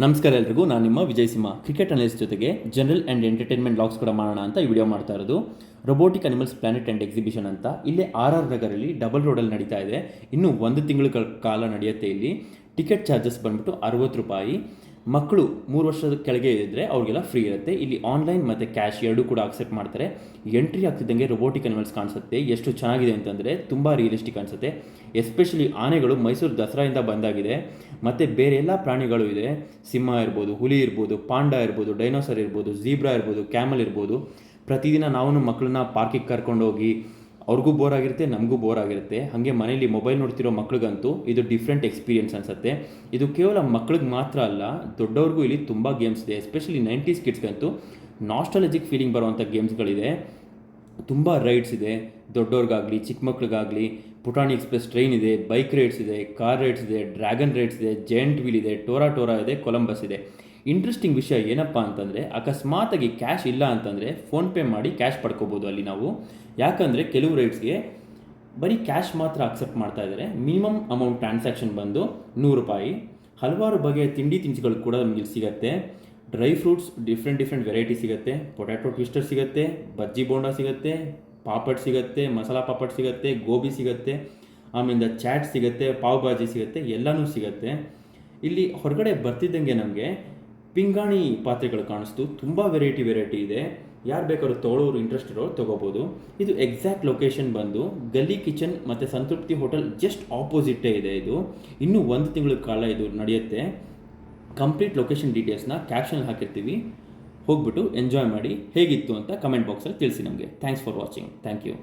ನಮಸ್ಕಾರ ಎಲ್ರಿಗೂ, ನಾನು ನಿಮ್ಮ ವಿಜಯ್ ಸಿಂಹ. ಕ್ರಿಕೆಟ್ ಅನಲಿಸ್ಟ್ ಜೊತೆಗೆ ಜನರಲ್ ಆ್ಯಂಡ್ ಎಂಟರ್ಟೈನ್ಮೆಂಟ್ ಬ್ಲಾಗ್ಸ್ ಕೂಡ ಮಾಡೋಣ ಅಂತ ಈ ವಿಡಿಯೋ ಮಾಡ್ತಾ ಇರೋದು. Robotic animals planet and exhibition ಅಂತ ಇಲ್ಲೇ RR ನಗರಲ್ಲಿ ಡಬಲ್ ರೋಡಲ್ಲಿ ನಡೀತಾ ಇದೆ. ಇನ್ನೂ 1 ತಿಂಗಳ ಕಾಲ ನಡೆಯುತ್ತೆ. ಇಲ್ಲಿ ಟಿಕೆಟ್ ಚಾರ್ಜಸ್ ಬಂದ್ಬಿಟ್ಟು 60 ರೂಪಾಯಿ. ಮಕ್ಕಳು 3 ವರ್ಷದ ಕೆಳಗೆ ಇದ್ದರೆ ಅವ್ರಿಗೆಲ್ಲ ಫ್ರೀ ಇರುತ್ತೆ. ಇಲ್ಲಿ ಆನ್ಲೈನ್ ಮತ್ತು ಕ್ಯಾಶ್ ಎರಡೂ ಕೂಡ ಅಕ್ಸೆಪ್ಟ್ ಮಾಡ್ತಾರೆ. ಎಂಟ್ರಿ ಆಗ್ತಿದ್ದಂಗೆ ರೊಬೋಟಿಕ್ ಅನಿಮಲ್ಸ್ ಕಾಣಿಸುತ್ತೆ. ಎಷ್ಟು ಚೆನ್ನಾಗಿದೆ ಅಂತಂದರೆ ತುಂಬ ರಿಯಲಿಸ್ಟಿಕ್ ಅನಿಸುತ್ತೆ. ಎಸ್ಪೆಷಲಿ ಆನೆಗಳು ಮೈಸೂರು ದಸರಾಯಿಂದ ಬಂದಾಗಿದೆ. ಮತ್ತು ಬೇರೆ ಎಲ್ಲ ಪ್ರಾಣಿಗಳು ಇದೆ. ಸಿಂಹ ಇರ್ಬೋದು, ಹುಲಿ ಇರ್ಬೋದು, ಪಾಂಡ ಇರ್ಬೋದು, ಡೈನೋಸರ್ ಇರ್ಬೋದು, ಝೀಬ್ರಾ ಇರ್ಬೋದು, ಕ್ಯಾಮಲ್ ಇರ್ಬೋದು. ಪ್ರತಿದಿನ ನಾವು ಮಕ್ಕಳನ್ನ ಪಾರ್ಕಿಗೆ ಕರ್ಕೊಂಡೋಗಿ ಅವ್ರಿಗೂ ಬೋರ್ ಆಗಿರುತ್ತೆ, ನಮಗೂ ಬೋರ್ ಆಗಿರುತ್ತೆ. ಹಾಗೆ ಮನೇಲಿ ಮೊಬೈಲ್ ನೋಡ್ತಿರೋ ಮಕ್ಳಿಗಂತೂ ಇದು ಡಿಫ್ರೆಂಟ್ ಎಕ್ಸ್ಪೀರಿಯನ್ಸ್ ಅನಿಸುತ್ತೆ. ಇದು ಕೇವಲ ಮಕ್ಳಿಗೆ ಮಾತ್ರ ಅಲ್ಲ, ದೊಡ್ಡವ್ರಿಗೂ ಇಲ್ಲಿ ತುಂಬ ಗೇಮ್ಸ್ ಇದೆ. ಎಸ್ಪೆಷಲಿ 90s ಕಿಡ್ಸ್ಗಂತೂ ನಾಸ್ಟಾಲಜಿಕ್ ಫೀಲಿಂಗ್ ಬರುವಂಥ ಗೇಮ್ಸ್ಗಳಿದೆ. ತುಂಬ ರೈಡ್ಸ್ ಇದೆ. ದೊಡ್ಡವ್ರಿಗಾಗಲಿ ಚಿಕ್ಕ ಮಕ್ಳಿಗಾಗಲಿ ಪುಟಾಣಿ ಎಕ್ಸ್ಪ್ರೆಸ್ ಟ್ರೈನ್ ಇದೆ, ಬೈಕ್ ರೈಡ್ಸ್ ಇದೆ, ಕಾರ್ ರೈಡ್ಸ್ ಇದೆ, ಡ್ರ್ಯಾಗನ್ ರೈಡ್ಸ್ ಇದೆ, ಜೈಂಟ್ ವೀಲ್ ಇದೆ, ಟೋರಾ ಇದೆ, ಕೊಲಂಬಸ್ ಇದೆ. ಇಂಟ್ರೆಸ್ಟಿಂಗ್ ವಿಷಯ ಏನಪ್ಪ ಅಂತಂದರೆ, ಅಕಸ್ಮಾತಾಗಿ ಕ್ಯಾಶ್ ಇಲ್ಲ ಅಂತಂದರೆ ಫೋನ್ಪೇ ಮಾಡಿ ಕ್ಯಾಶ್ ಪಡ್ಕೋಬೋದು ಅಲ್ಲಿ ನಾವು. ಯಾಕಂದರೆ ಕೆಲವು ರೈಡ್ಸ್ಗೆ ಬರೀ ಕ್ಯಾಶ್ ಮಾತ್ರ ಅಕ್ಸೆಪ್ಟ್ ಮಾಡ್ತಾ ಇದ್ದಾರೆ. ಮಿನಿಮಮ್ ಅಮೌಂಟ್ ಟ್ರಾನ್ಸಾಕ್ಷನ್ ಬಂದು 100 ರೂಪಾಯಿ. ಹಲವಾರು ಬಗೆಯ ತಿಂಡಿಗಳು ಕೂಡ ನಮಗೆ ಸಿಗುತ್ತೆ. ಡ್ರೈ ಫ್ರೂಟ್ಸ್ ಡಿಫ್ರೆಂಟ್ ವೆರೈಟಿ ಸಿಗುತ್ತೆ. ಪೊಟ್ಯಾಟೊ ಟ್ವಿಸ್ಟರ್ ಸಿಗುತ್ತೆ, ಬಜ್ಜಿ ಬೋಂಡ ಸಿಗುತ್ತೆ, ಪಾಪಡ್ ಸಿಗುತ್ತೆ, ಮಸಾಲ ಪಾಪಡ್ ಸಿಗುತ್ತೆ, ಗೋಬಿ ಸಿಗುತ್ತೆ, ಆಮೇಲೆ ಚಾಟ್ ಸಿಗುತ್ತೆ, ಪಾವ್ ಭಾಜಿ ಸಿಗುತ್ತೆ, ಎಲ್ಲನೂ ಸಿಗುತ್ತೆ. ಇಲ್ಲಿ ಹೊರಗಡೆ ಬರ್ತಿದ್ದಂಗೆ ನಮಗೆ ಪಿಂಗಾಣಿ ಪಾತ್ರೆಗಳು ಕಾಣಿಸ್ತು. ತುಂಬ ವೆರೈಟಿ ಇದೆ. ಯಾರು ಬೇಕಾದ್ರೂ ತೊಗೊಳ್ಳೋರು, ಇಂಟ್ರೆಸ್ಟ್ ಇರೋರು ತೊಗೋಬೋದು. ಇದು ಎಕ್ಸಾಕ್ಟ್ ಲೊಕೇಶನ್ ಬಂದು ಗಲ್ಲಿ ಕಿಚನ್ ಮತ್ತು ಸಂತೃಪ್ತಿ ಹೋಟೆಲ್ ಜಸ್ಟ್ ಆಪೋಸಿಟ್ಟೇ ಇದೆ. ಇದು ಇನ್ನೂ 1 ತಿಂಗಳ ಕಾಲ ಇದು ನಡೆಯುತ್ತೆ. ಕಂಪ್ಲೀಟ್ ಲೊಕೇಶನ್ ಡೀಟೇಲ್ಸ್ನ ಕ್ಯಾಪ್ಷನ್ ಹಾಕಿರ್ತೀವಿ. ಹೋಗ್ಬಿಟ್ಟು ಎಂಜಾಯ್ ಮಾಡಿ. ಹೇಗಿತ್ತು ಅಂತ ಕಮೆಂಟ್ ಬಾಕ್ಸಲ್ಲಿ ತಿಳಿಸಿ ನಮಗೆ. Thanks for watching. Thank you.